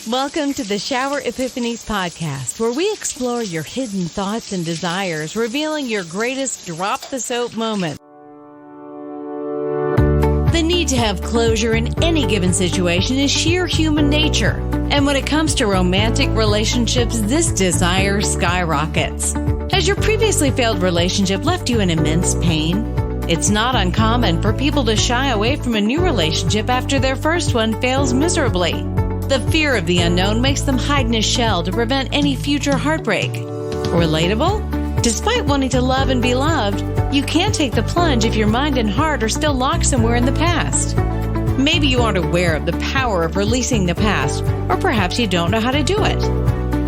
Welcome to the Shower Epiphanies podcast, where we explore your hidden thoughts and desires, revealing your greatest drop the soap moment. The need to have closure in any given situation is sheer human nature. And when it comes to romantic relationships, this desire skyrockets. Has your previously failed relationship left you in immense pain? It's not uncommon for people to shy away from a new relationship after their first one fails miserably. The fear of the unknown makes them hide in a shell to prevent any future heartbreak. Relatable? Despite wanting to love and be loved, you can't take the plunge if your mind and heart are still locked somewhere in the past. Maybe you aren't aware of the power of releasing the past, or perhaps you don't know how to do it.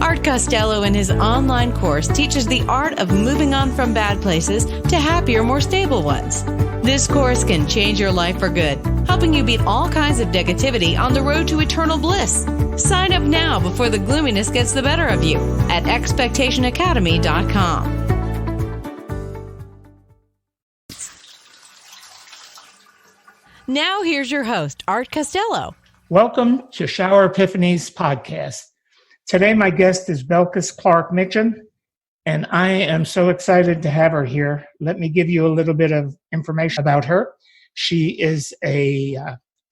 Art Costello in his online course teaches the art of moving on from bad places to happier, more stable ones. This course can change your life for good, helping you beat all kinds of negativity on the road to eternal bliss. Sign up now before the gloominess gets the better of you at expectationacademy.com. Now here's your host, Art Costello. Welcome to Shower Epiphanies podcast. Today my guest is Belkis Clarke-Mitcham, and I am so excited to have her here. Let me give you a little bit of information about her. She is a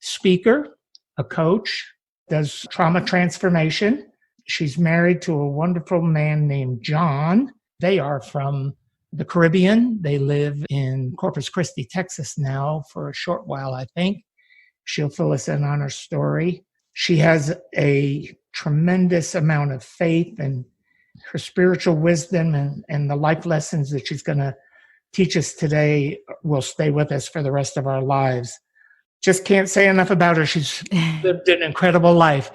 speaker, a coach, does trauma transformation. She's married to a wonderful man named John. They are from the Caribbean. They live in Corpus Christi, Texas now for a short while, I think. She'll fill us in on her story. She has a tremendous amount of faith, and her spiritual wisdom and the life lessons that she's going to teach us today will stay with us for the rest of our lives. Just can't say enough about her. She's lived an incredible life.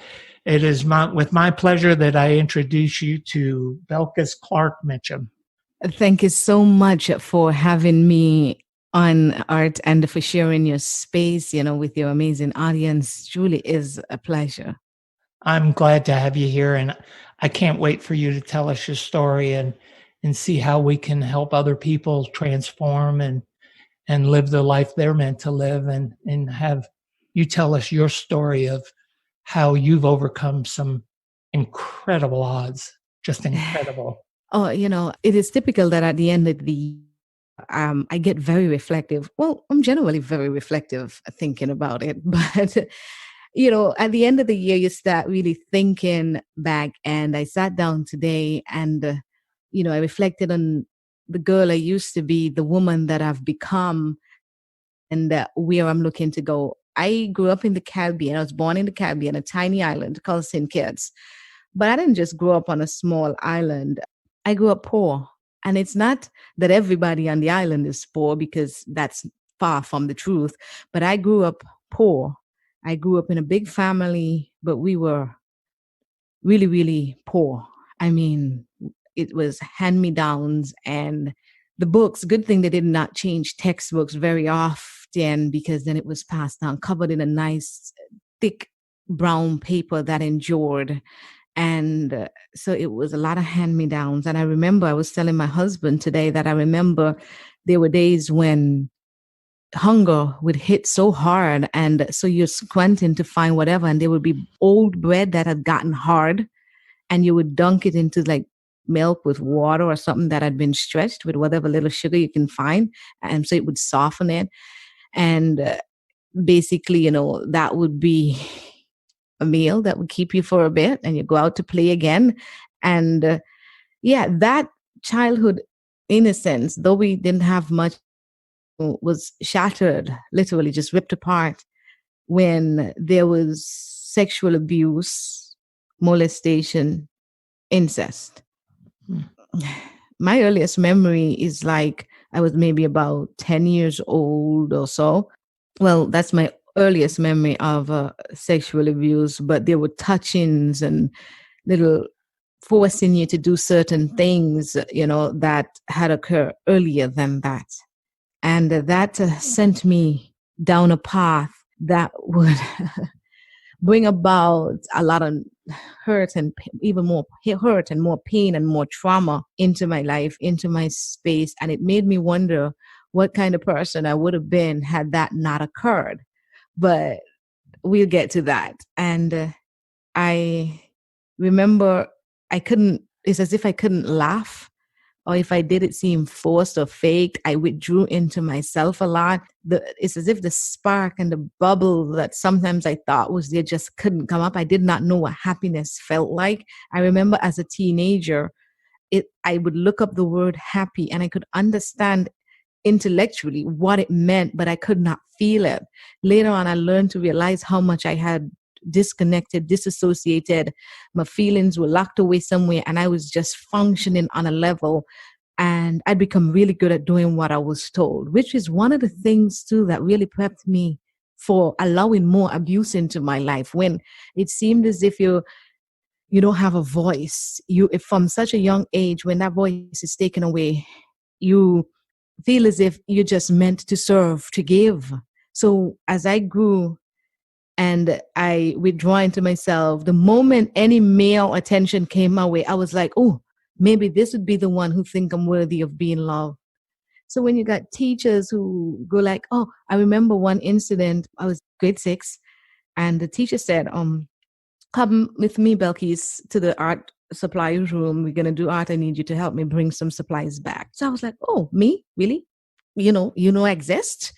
It is with my pleasure that I introduce you to Belkis Clarke-Mitcham. Thank you so much for having me on, Art, and for sharing your space, with your amazing audience. Truly is a pleasure. I'm glad to have you here, and I can't wait for you to tell us your story and see how we can help other people transform and live the life they're meant to live, and have you tell us your story of how you've overcome some incredible odds, just incredible. Oh, it is typical that at the end of the year, I get very reflective. Well, I'm generally very reflective thinking about it, but at the end of the year, you start really thinking back. And I sat down today and, I reflected on the girl I used to be, the woman that I've become, and where I'm looking to go. I grew up in the Caribbean. I was born in the Caribbean, a tiny island called St. Kitts. But I didn't just grow up on a small island. I grew up poor. And it's not that everybody on the island is poor, because that's far from the truth. But I grew up poor. I grew up in a big family, but we were really, really poor. I mean, it was hand-me-downs and the books. Good thing they did not change textbooks very often, because then it was passed down, covered in a nice, thick brown paper that endured. And so it was a lot of hand-me-downs. And I remember I was telling my husband today that I remember there were days when hunger would hit so hard, and so you're squinting to find whatever, and there would be old bread that had gotten hard, and you would dunk it into like milk with water or something that had been stretched with whatever little sugar you can find, and so it would soften it. And basically, that would be a meal that would keep you for a bit, and you go out to play again. And that childhood innocence, though we didn't have much, was shattered, literally just ripped apart when there was sexual abuse, molestation, incest. My earliest memory is like I was maybe about 10 years old or so. Well, that's my earliest memory of sexual abuse, but there were touchings and little forcing you to do certain things, that had occurred earlier than that. And that sent me down a path that would bring about a lot of hurt and even more hurt and more pain and more trauma into my life, into my space. And it made me wonder what kind of person I would have been had that not occurred. But we'll get to that. And I remember it's as if I couldn't laugh, or if I did, it seemed forced or faked. I withdrew into myself a lot. It's as if the spark and the bubble that sometimes I thought was there just couldn't come up. I did not know what happiness felt like. I remember as a teenager, I would look up the word happy and I could understand intellectually what it meant, but I could not feel it. Later on, I learned to realize how much I had disconnected, disassociated. My feelings were locked away somewhere, and I was just functioning on a level. And I'd become really good at doing what I was told, which is one of the things too that really prepped me for allowing more abuse into my life. When it seemed as if you don't have a voice, if from such a young age, when that voice is taken away, you feel as if you're just meant to serve, to give. So as I grew and I withdraw into myself, the moment any male attention came my way, I was like, oh, maybe this would be the one who think I'm worthy of being loved. So when you got teachers who go like, oh, I remember one incident, I was grade 6, and the teacher said, come with me, Belkis, to the art supply room. We're going to do art. I need you to help me bring some supplies back. So I was like, oh, me? Really? I exist?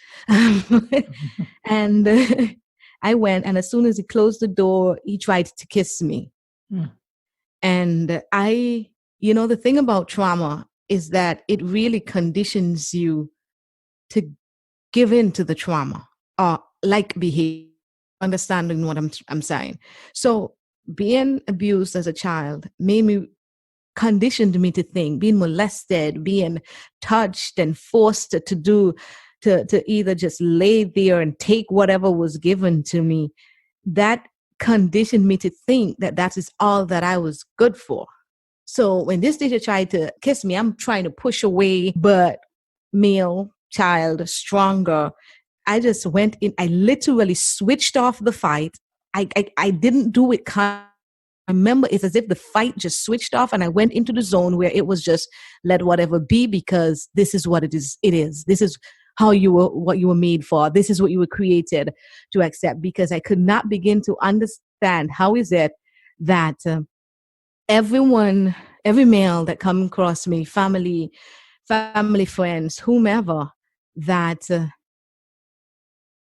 And I went, and as soon as he closed the door, he tried to kiss me. And the thing about trauma is that it really conditions you to give in to the trauma or like behavior, understanding what I'm saying. So being abused as a child conditioned me to think, being molested, being touched and forced to either just lay there and take whatever was given to me, that conditioned me to think that is all that I was good for. So when this teacher tried to kiss me, I'm trying to push away, but male, child, stronger. I just went in. I literally switched off the fight. I didn't do it. I remember it's as if the fight just switched off, and I went into the zone where it was just let whatever be, because this is what it is. It is. This is what you were made for. This is what you were created to accept, because I could not begin to understand how is it that every male that come across me, family, friends, whomever, that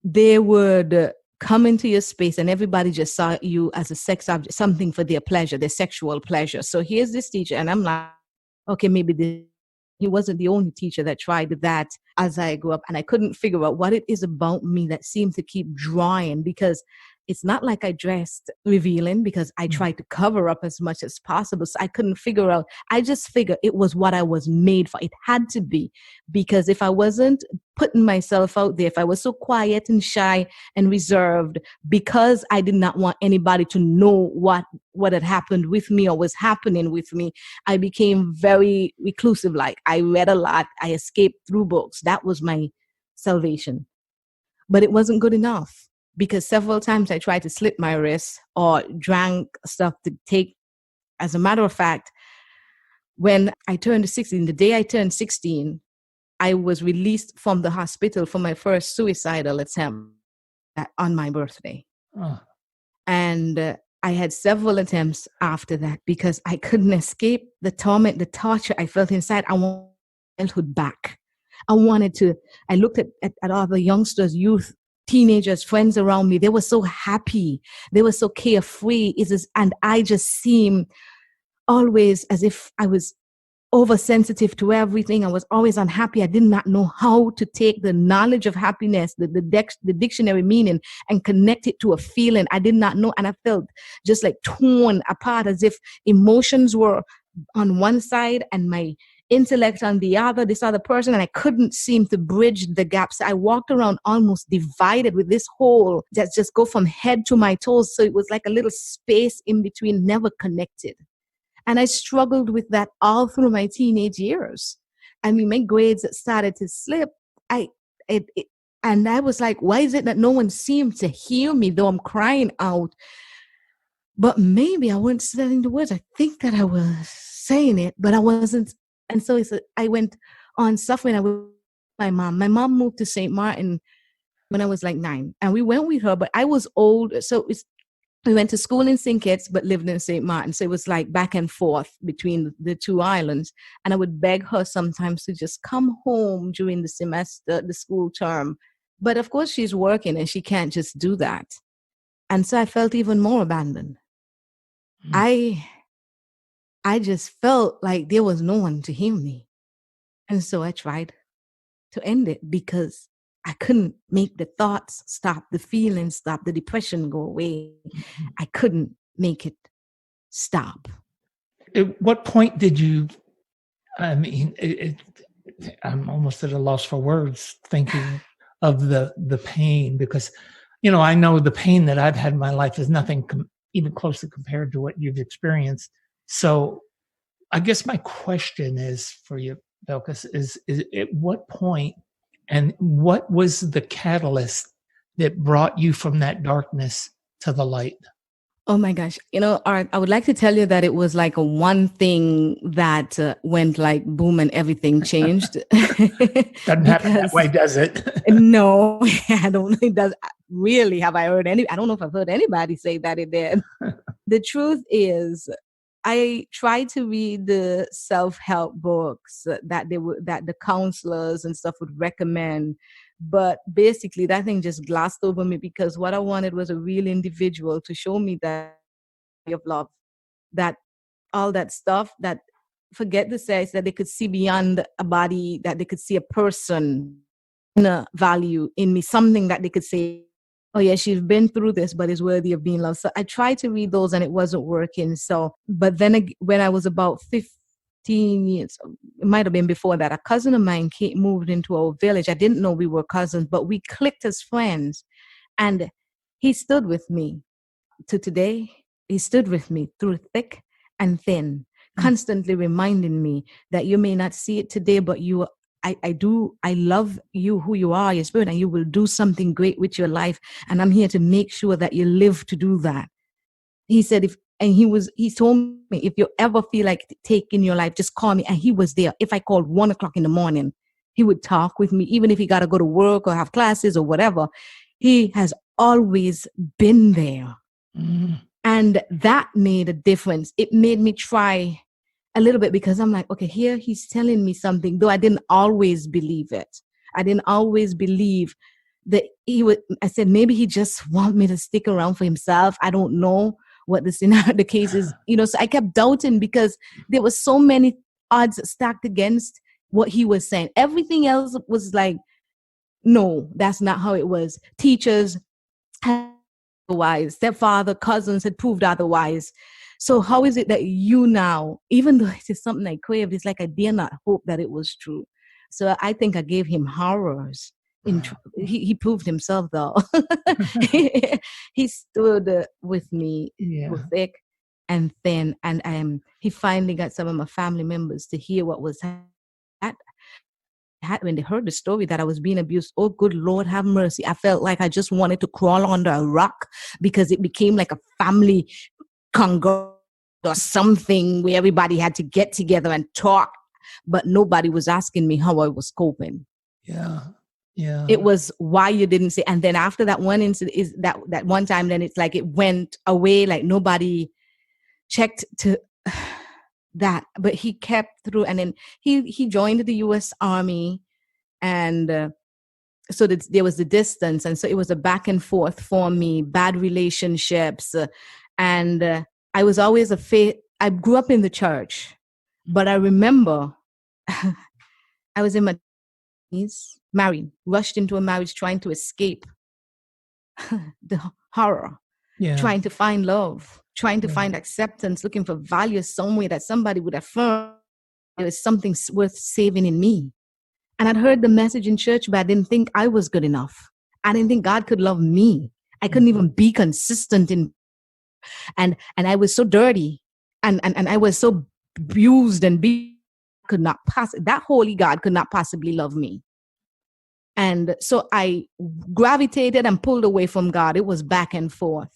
they would come into your space and everybody just saw you as a sex object, something for their pleasure, their sexual pleasure. So here's this teacher, and I'm like, okay, maybe he wasn't the only teacher that tried that as I grew up, and I couldn't figure out what it is about me that seemed to keep drawing, because it's not like I dressed revealing, because I tried to cover up as much as possible. So I couldn't figure out. I just figured it was what I was made for. It had to be, because if I wasn't putting myself out there, if I was so quiet and shy and reserved, because I did not want anybody to know what had happened with me or was happening with me, I became very reclusive. Like, I read a lot. I escaped through books. That was my salvation. But it wasn't good enough, because several times I tried to slit my wrist or drank stuff to take. As a matter of fact, when I turned 16, the day I turned 16, I was released from the hospital for my first suicidal attempt on my birthday. Oh. And I had several attempts after that, because I couldn't escape the torment, the torture I felt inside. I wanted childhood back. I looked at all the youngsters, youth, teenagers, friends around me. They were so happy. They were so carefree. And I just seemed always as if I was oversensitive to everything. I was always unhappy. I did not know how to take the knowledge of happiness, the dictionary meaning, and connect it to a feeling. I did not know. And I felt just like torn apart, as if emotions were on one side and my intellect on the other, this other person, and I couldn't seem to bridge the gaps. I walked around almost divided with this hole that just go from head to my toes. So it was like a little space in between, never connected. And I struggled with that all through my teenage years. I mean, my grades started to slip. And I was like, why is it that no one seemed to hear me, though I'm crying out? But maybe I wasn't saying the words. I think that I was saying it, but I wasn't. And so I went on suffering with my mom. My mom moved to St. Martin when I was like 9, and we went with her, but I was old. So We went to school in St. Kitts, but lived in St. Martin. So it was like back and forth between the two islands. And I would beg her sometimes to just come home during the semester, the school term. But of course, she's working and she can't just do that. And so I felt even more abandoned. I just felt like there was no one to hear me. And so I tried to end it because I couldn't make the thoughts stop, the feelings stop, the depression go away. I couldn't make it stop. At what point did you, I'm almost at a loss for words thinking of the pain, because, I know the pain that I've had in my life is nothing even closely compared to what you've experienced. So I guess my question is for you, Belkis, is at what point and what was the catalyst that brought you from that darkness to the light? Oh my gosh. Art, I would like to tell you that it was like a one thing that went like boom and everything changed. Doesn't happen that way, does it? No, I don't think it does. Really, have I heard I don't know if I've heard anybody say that it did. The truth is, I tried to read the self-help books that the counselors and stuff would recommend, but basically that thing just glossed over me because what I wanted was a real individual to show me that of love, that all that stuff, that forget the sex, that they could see beyond a body, that they could see a person, a value in me, something that they could say, oh yeah, she's been through this, but is worthy of being loved. So I tried to read those and it wasn't working. So, but then when I was about 15 years, it might have been before that, a cousin of mine moved into our village. I didn't know we were cousins, but we clicked as friends. And he stood with me to today. He stood with me through thick and thin, constantly reminding me that you may not see it today, but I love you, who you are, your spirit, and you will do something great with your life. And I'm here to make sure that you live to do that. He said, he told me, if you ever feel like taking your life, just call me. And he was there. If I called 1:00 in the morning, he would talk with me, even if he got to go to work or have classes or whatever. He has always been there. And that made a difference. It made me try a little bit because I'm like, okay, here he's telling me something, though I didn't always believe it. I didn't always believe that he would. I said, maybe he just want me to stick around for himself. I don't know what the case is, so I kept doubting because there were so many odds stacked against what he was saying. Everything else was like, no, that's not how it was. Teachers had otherwise, stepfather, cousins had proved otherwise. So how is it that you now, even though it is something I craved, it's like I dare not hope that it was true. So I think I gave him horrors. He proved himself though. He stood with me through thick and thin, and he finally got some of my family members to hear what was happening. When they heard the story that I was being abused, oh, good Lord, have mercy. I felt like I just wanted to crawl under a rock because it became like a family congregation or something where everybody had to get together and talk, but nobody was asking me how I was coping. Yeah. It was why you didn't say. And then after that one incident, is that one time, then it's like it went away, like nobody checked to that, but he kept through. And then he joined the U.S. Army, and so there was the distance, and so it was a back and forth for me, bad relationships, and I was always I grew up in the church, but I remember I was in my 20s, married, rushed into a marriage, trying to escape the horror, trying to find love, trying to find acceptance, looking for value somewhere that somebody would affirm there is something worth saving in me. And I'd heard the message in church, but I didn't think I was good enough. I didn't think God could love me. I couldn't even be consistent and I was so dirty and I was so abused and that holy God could not possibly love me. And so I gravitated and pulled away from God. It was back and forth.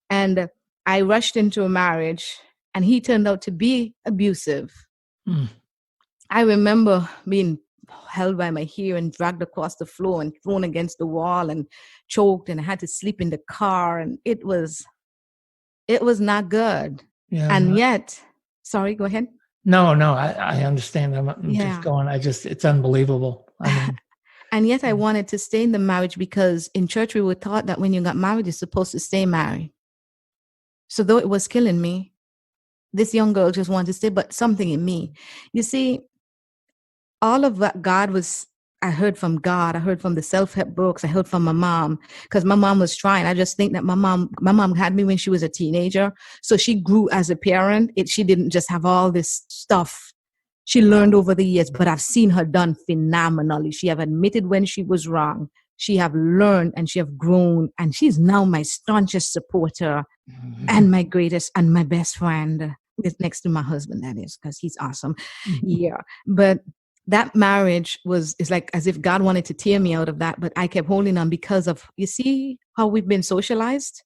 And I rushed into a marriage, and he turned out to be abusive. I remember being held by my hair and dragged across the floor and thrown against the wall and choked, and I had to sleep in the car. And it was It was not good. Yeah. And yet, sorry, go ahead. No, I understand. I'm just going, it's unbelievable. I mean, and yet I wanted to stay in the marriage because in church we were taught that when you got married, you're supposed to stay married. So though it was killing me, this young girl just wanted to stay, but something in me, you see, all of what I heard from God. I heard from the self-help books. I heard from my mom because my mom was trying. I just think that my mom had me when she was a teenager. So she grew as a parent. She didn't just have all this stuff. She learned over the years, but I've seen her done phenomenally. She have admitted when she was wrong. She have learned and she have grown. And she's now my staunchest supporter and my greatest and my best friend. Next to my husband, that is, because he's awesome. Yeah. But that marriage is like as if God wanted to tear me out of that, but I kept holding on because of, you see how we've been socialized?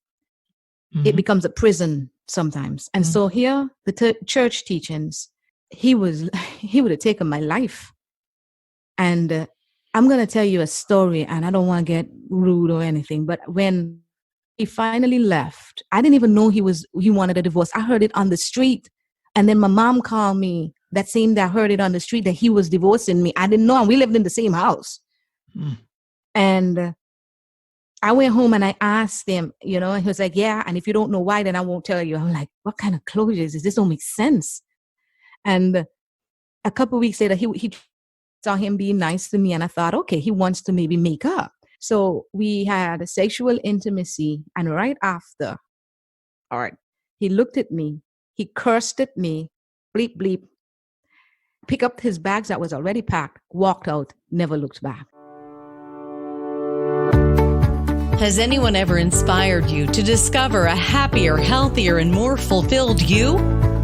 It becomes a prison sometimes. And so here, the church teachings, he would have taken my life. And I'm going to tell you a story, and I don't want to get rude or anything, but when he finally left, I didn't even know he wanted a divorce. I heard it on the street. And then my mom called me that same day I heard it on the street that he was divorcing me. I didn't know. And we lived in the same house. And I went home and I asked him, and he was like, yeah. And if you don't know why, then I won't tell you. I'm like, what kind of closure is this? This don't make sense. And a couple of weeks later, he saw him being nice to me. And I thought, okay, he wants to maybe make up. So we had a sexual intimacy. And right after, all right, he looked at me. He cursed at me, bleep, bleep, picked up his bags that was already packed, walked out, never looked back. Has anyone ever inspired you to discover a happier, healthier, and more fulfilled you?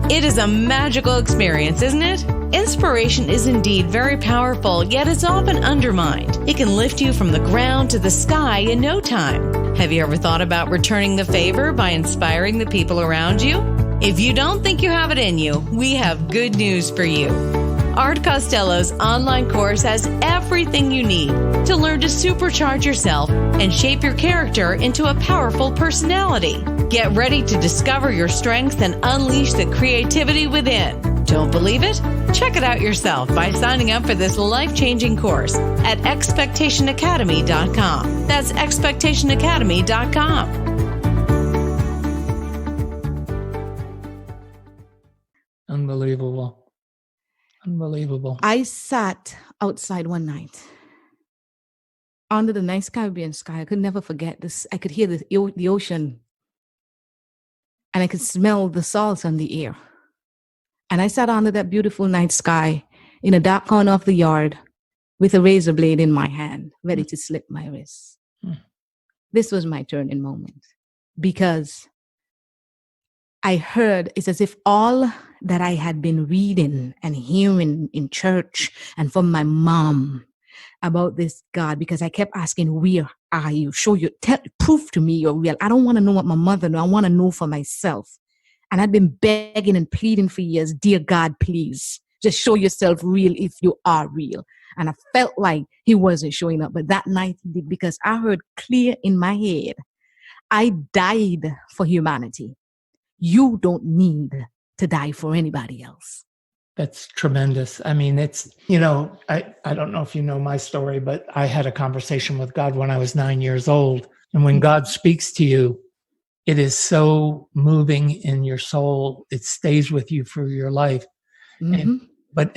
It is a magical experience, isn't it? Inspiration is indeed very powerful, yet it's often undermined. It can lift you from the ground to the sky in no time. Have you ever thought about returning the favor by inspiring the people around you? If you don't think you have it in you, we have good news for you. Art Costello's online course has everything you need to learn to supercharge yourself and shape your character into a powerful personality. Get ready to discover your strengths and unleash the creativity within. Don't believe it? Check it out yourself by signing up for this life-changing course at expectationacademy.com. That's expectationacademy.com. Unbelievable. I sat outside one night under the nice Caribbean sky. I could never forget this. I could hear the ocean and I could smell the salt on the air. And I sat under that beautiful night sky in a dark corner of the yard with a razor blade in my hand, ready to slit my wrist. This was my turning moment because I heard, it's as if all that I had been reading and hearing in church and from my mom about this God, because I kept asking, where are you? Prove to me you're real. I don't want to know what my mother knew. I want to know for myself. And I'd been begging and pleading for years, dear God, please, just show yourself real if you are real. And I felt like he wasn't showing up. But that night he did, because I heard clear in my head, I died for humanity. You don't need to die for anybody else. That's tremendous. I mean, it's, I don't know if you know my story, but I had a conversation with God when I was 9 years old. And when God speaks to you, it is so moving in your soul. It stays with you for your life. But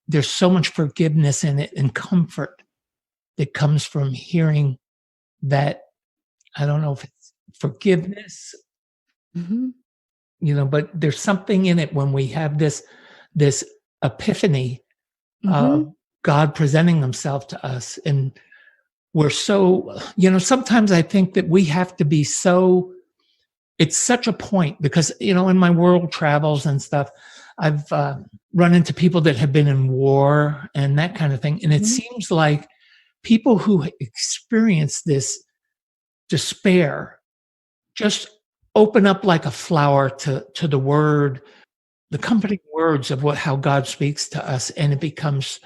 there's so much forgiveness in it and comfort that comes from hearing that. I don't know if it's forgiveness, but there's something in it when we have this epiphany of God presenting himself to us. And we're so, sometimes I think that we have to be so, it's such a point because, in my world travels and stuff, I've run into people that have been in war and that kind of thing. And it seems like people who experience this despair just open up like a flower to the word, the comforting words of how God speaks to us. And it becomes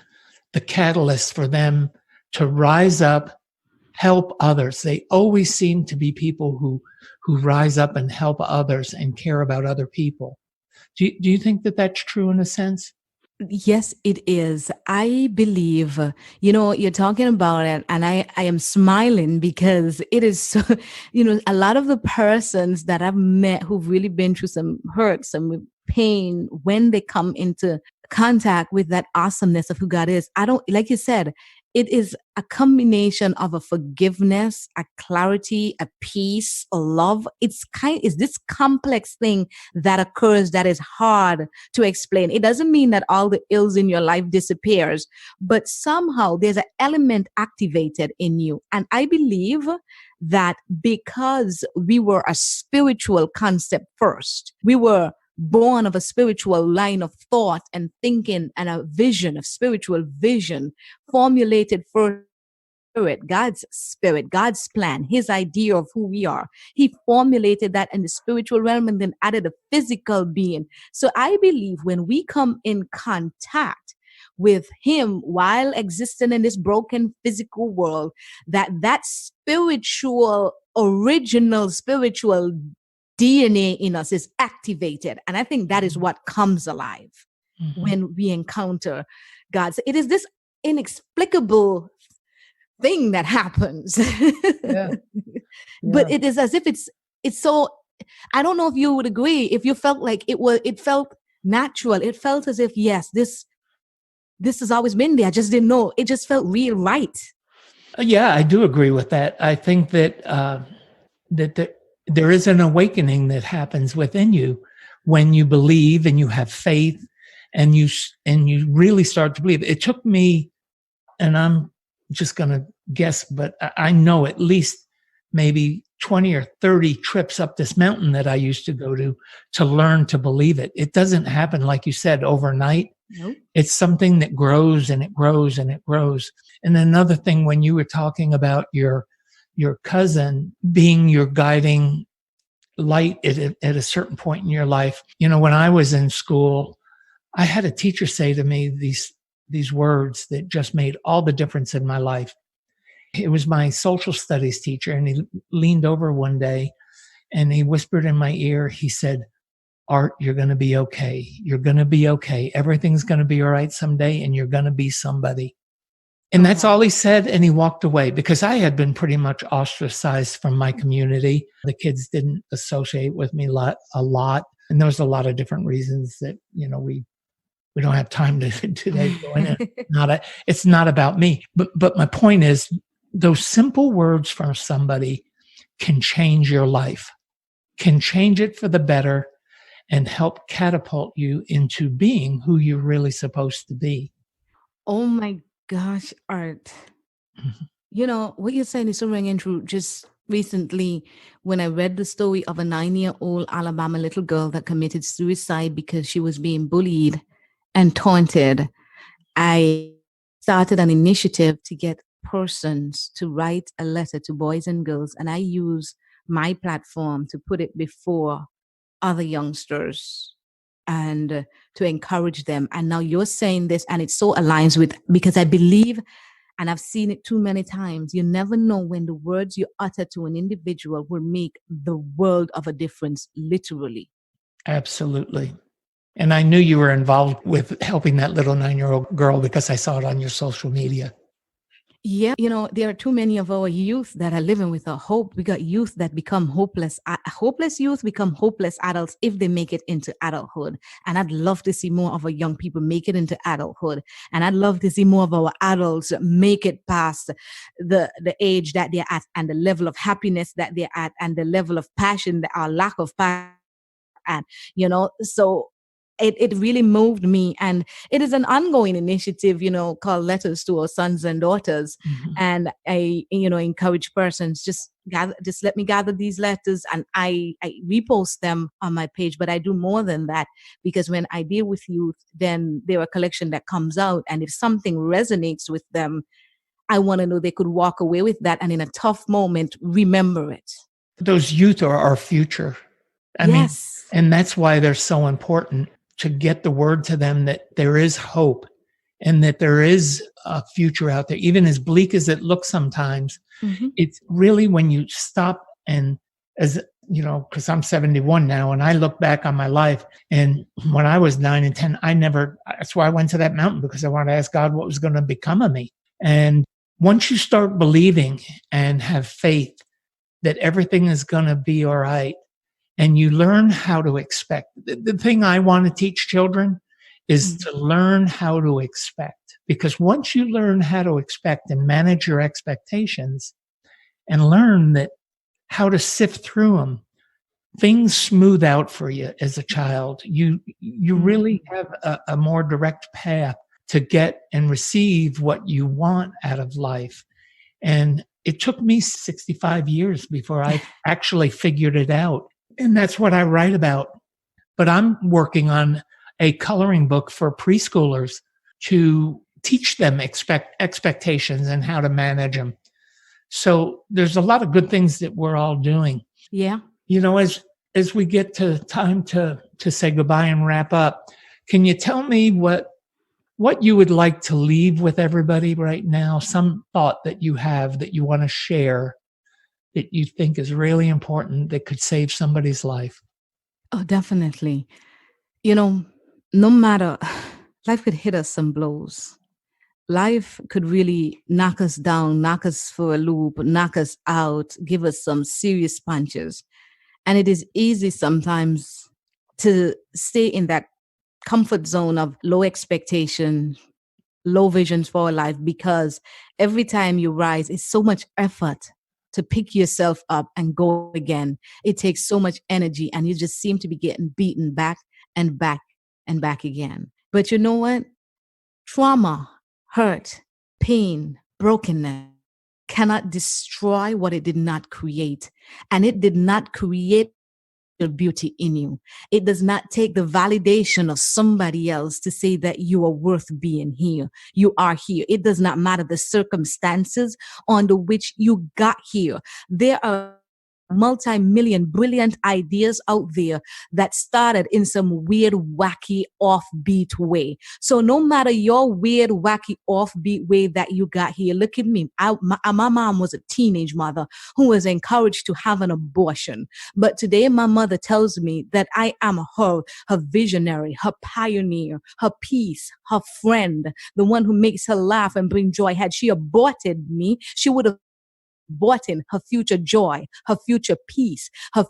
the catalyst for them to rise up, help others. They always seem to be people who rise up and help others and care about other people. Do you think that that's true in a sense? Yes, it is. I believe, you're talking about it, and I am smiling because it is so, a lot of the persons that I've met who've really been through some hurt, some pain, when they come into contact with that awesomeness of who God is, like you said, it is a combination of a forgiveness, a clarity, a peace, a love. It's this complex thing that occurs that is hard to explain. It doesn't mean that all the ills in your life disappears, but somehow there's an element activated in you. And I believe that because we were a spiritual concept first, we were born of a spiritual line of thought and thinking and a vision of spiritual vision formulated for spirit, God's plan, his idea of who we are. He formulated that in the spiritual realm and then added a physical being. So I believe when we come in contact with him while existing in this broken physical world, that original spiritual DNA in us is activated. And I think that is what comes alive when we encounter God. So it is this inexplicable thing that happens. Yeah. But it is as if it's so, I don't know if you would agree, if you felt like it felt natural. It felt as if, yes, this has always been there. I just didn't know. It just felt real right. Yeah, I do agree with that. I think that there is an awakening that happens within you when you believe and you have faith and you really start to believe. It took me, and I'm just going to guess, but I know at least maybe 20 or 30 trips up this mountain that I used to go to learn to believe it. It doesn't happen, like you said, overnight. Nope. It's something that grows and it grows and it grows. And another thing, when you were talking about your cousin being your guiding light at a certain point in your life. When I was in school, I had a teacher say to me these words that just made all the difference in my life. It was my social studies teacher, and he leaned over one day and he whispered in my ear, he said, "Art, you're going to be okay. You're going to be okay. Everything's going to be all right someday, and you're going to be somebody." And that's all he said, and he walked away, because I had been pretty much ostracized from my community. The kids didn't associate with me a lot. And there was a lot of different reasons that, we don't have time to today go in it. It's not about me. But my point is, those simple words from somebody can change your life, can change it for the better, and help catapult you into being who you're really supposed to be. Oh my gosh, Art. What you're saying is so ringing true. Just recently, when I read the story of a 9-year-old Alabama little girl that committed suicide because she was being bullied and taunted, I started an initiative to get persons to write a letter to boys and girls, and I use my platform to put it before other youngsters and to encourage them. And now you're saying this, and it so aligns with, because I believe, and I've seen it too many times, you never know when the words you utter to an individual will make the world of a difference, literally. Absolutely. And I knew you were involved with helping that little 9-year-old girl because I saw it on your social media. Yeah, there are too many of our youth that are living with a hope. We got youth that become hopeless. Hopeless youth become hopeless adults if they make it into adulthood. And I'd love to see more of our young people make it into adulthood. And I'd love to see more of our adults make it past the age that they're at, and the level of happiness that they're at, and the level of passion, or lack of passion at, so it really moved me. And it is an ongoing initiative, called Letters to Our Sons and Daughters. And I, encourage persons, just let me gather these letters, and I repost them on my page. But I do more than that, because when I deal with youth, then there are a collection that comes out, and if something resonates with them, I want to know they could walk away with that, and in a tough moment, remember it. Those youth are our future. I mean, and that's why they're so important, to get the word to them that there is hope and that there is a future out there, even as bleak as it looks sometimes. Mm-hmm. It's really when you stop and, as you know, because I'm 71 now, and I look back on my life, and when I was 9 and 10, that's why I went to that mountain, because I wanted to ask God what was going to become of me. And once you start believing and have faith that everything is going to be all right, and you learn how to expect, the thing I want to teach children is to learn how to expect. Because once you learn how to expect and manage your expectations and learn that how to sift through them, things smooth out for you as a child. You really have a more direct path to get and receive what you want out of life. And it took me 65 years before I actually figured it out. And that's what I write about. But I'm working on a coloring book for preschoolers to teach them expectations and how to manage them. So there's a lot of good things that we're all doing. Yeah. You know, as we get to time to say goodbye and wrap up, can you tell me what you would like to leave with everybody right now? Some thought that you have that you want to share that you think is really important that could save somebody's life? Oh, definitely. You know, no matter, life could hit us some blows. Life could really knock us down, knock us for a loop, knock us out, give us some serious punches. And it is easy sometimes to stay in that comfort zone of low expectation, low visions for our life, because every time you rise, it's so much effort to pick yourself up and go again. It takes so much energy, and you just seem to be getting beaten back and back and back again. But you know what? Trauma, hurt, pain, brokenness cannot destroy what it did not create. And it did not create the beauty in you. It does not take the validation of somebody else to say that you are worth being here. You are here. It does not matter the circumstances under which you got here. There are multi-million brilliant ideas out there that started in some weird, wacky, offbeat way. So no matter your weird, wacky, offbeat way that you got here, look at me. My mom was a teenage mother who was encouraged to have an abortion. But today my mother tells me that I am her visionary, her pioneer, her peace, her friend, the one who makes her laugh and bring joy. Had she aborted me, she would have bought in her future joy, her future peace, her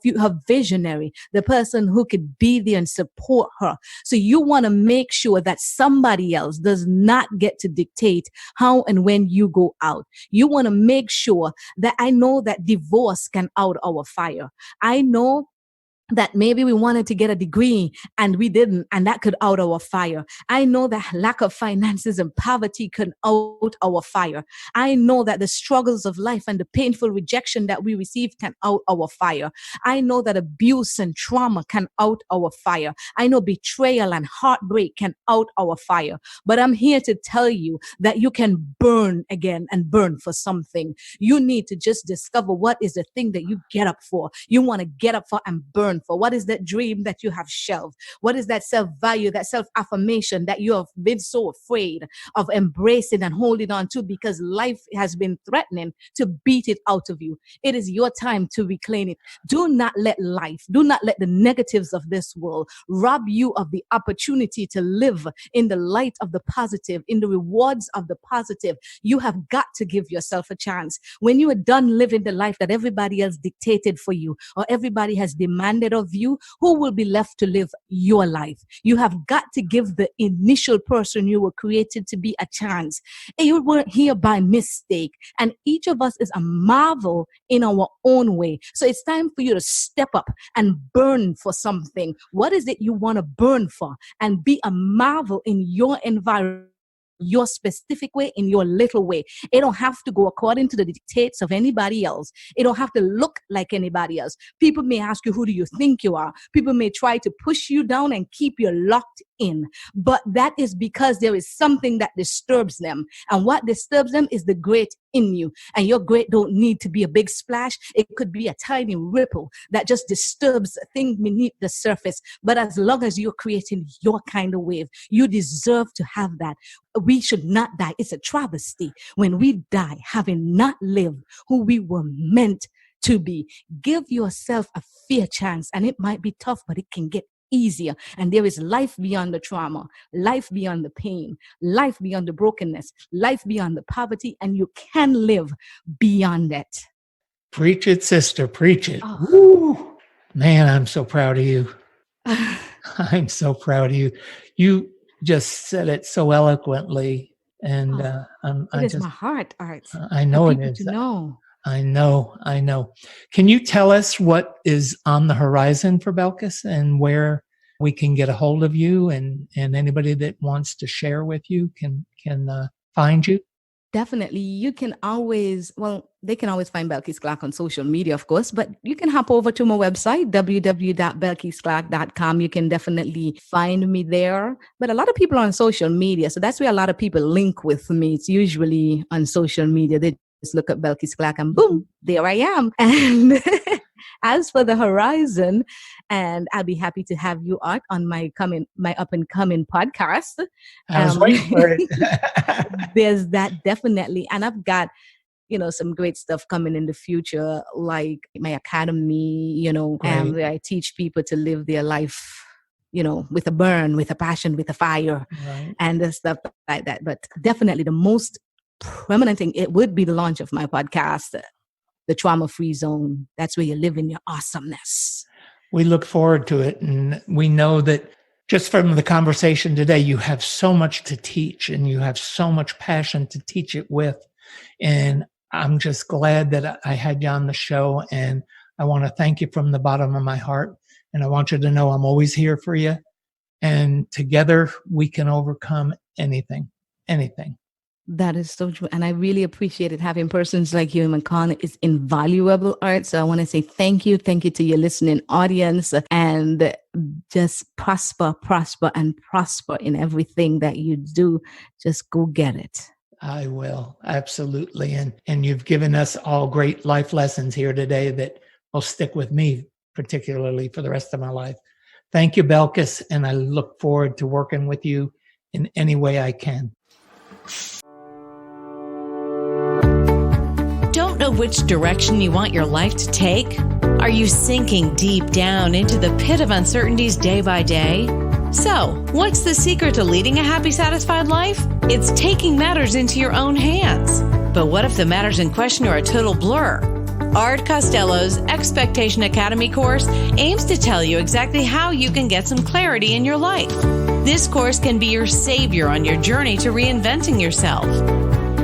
visionary, the person who could be there and support her. So you want to make sure that somebody else does not get to dictate how and when you go out. You want to make sure that I know that divorce can out our fire. I know that maybe we wanted to get a degree and we didn't, and that could out our fire. I know that lack of finances and poverty can out our fire. I know that the struggles of life and the painful rejection that we receive can out our fire. I know that abuse and trauma can out our fire. I know betrayal and heartbreak can out our fire. But I'm here to tell you that you can burn again and burn for something. You need to just discover what is the thing that you get up for. You want to get up for and burn for. What is that dream that you have shelved? What is that self-value, that self-affirmation that you have been so afraid of embracing and holding on to because life has been threatening to beat it out of you? It is your time to reclaim it. Do not let life, do not let the negatives of this world rob you of the opportunity to live in the light of the positive, in the rewards of the positive. You have got to give yourself a chance. When you are done living the life that everybody else dictated for you or everybody has demanded of you, who will be left to live your life? You have got to give the initial person you were created to be a chance. And you weren't here by mistake. And each of us is a marvel in our own way. So it's time for you to step up and burn for something. What is it you want to burn for? And be a marvel in your environment, your specific way, in your little way. It don't have to go according to the dictates of anybody else. It don't have to look like anybody else. People may ask you, who do you think you are? People may try to push you down and keep you locked in. But that is because there is something that disturbs them. And what disturbs them is the great in you. And your great don't need to be a big splash. It could be a tiny ripple that just disturbs a thing beneath the surface. But as long as you're creating your kind of wave, you deserve to have that. We should not die. It's a travesty when we die having not lived who we were meant to be. Give yourself a fair chance, and it might be tough, but it can get easier. And there is life beyond the trauma, life beyond the pain, life beyond the brokenness, life beyond the poverty, and you can live beyond it. Preach it, sister, preach it. Oh. Woo. Man, I'm so proud of you. I'm so proud of you. You just said it so eloquently, and it is my heart, Art. I know it is. I know. Can you tell us what is on the horizon for Belkis and where we can get a hold of you, and anybody that wants to share with you can find you? Definitely. You can always, they can always find Belkis Clarke on social media, of course, but you can hop over to my website, www.belkisclarke.com. You can definitely find me there. But a lot of people are on social media, so that's where a lot of people link with me. It's usually on social media. They just look at Belkis Clarke and boom, there I am. And as for the horizon, and I'll be happy to have you, Art, on my up and coming podcast. I was waiting for it. There's that definitely. And I've got, some great stuff coming in the future, like my academy, where I teach people to live their life, with a burn, with a passion, with a fire, and the stuff like that. But definitely the most prominent thing, it would be the launch of my podcast, The Trauma-Free Zone. That's where you live in your awesomeness. We look forward to it. And we know that just from the conversation today, you have so much to teach and you have so much passion to teach it with. And I'm just glad that I had you on the show. And I want to thank you from the bottom of my heart. And I want you to know I'm always here for you. And together we can overcome anything. That is so true. And I really appreciate it. Having persons like you in my corner is invaluable, Art. So I want to say thank you. Thank you to your listening audience, and just prosper in everything that you do. Just go get it. I will. Absolutely. And you've given us all great life lessons here today that will stick with me, particularly for the rest of my life. Thank you, Belkis. And I look forward to working with you in any way I can. Don't know which direction you want your life to take? Are you sinking deep down into the pit of uncertainties day by day? So, what's the secret to leading a happy, satisfied life? It's taking matters into your own hands. But what if the matters in question are a total blur? Art Costello's Expectation Academy course aims to tell you exactly how you can get some clarity in your life. This course can be your savior on your journey to reinventing yourself.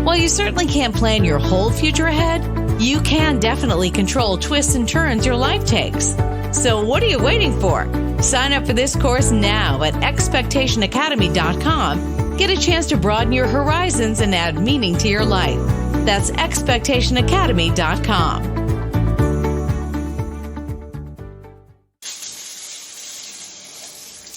While you certainly can't plan your whole future ahead, you can definitely control twists and turns your life takes. So what are you waiting for? Sign up for this course now at expectationacademy.com. Get a chance to broaden your horizons and add meaning to your life. That's expectationacademy.com.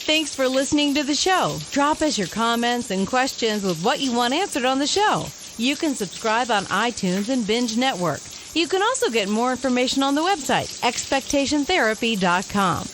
Thanks for listening to the show. Drop us your comments and questions with what you want answered on the show. You can subscribe on iTunes and Binge Network. You can also get more information on the website, expectationtherapy.com.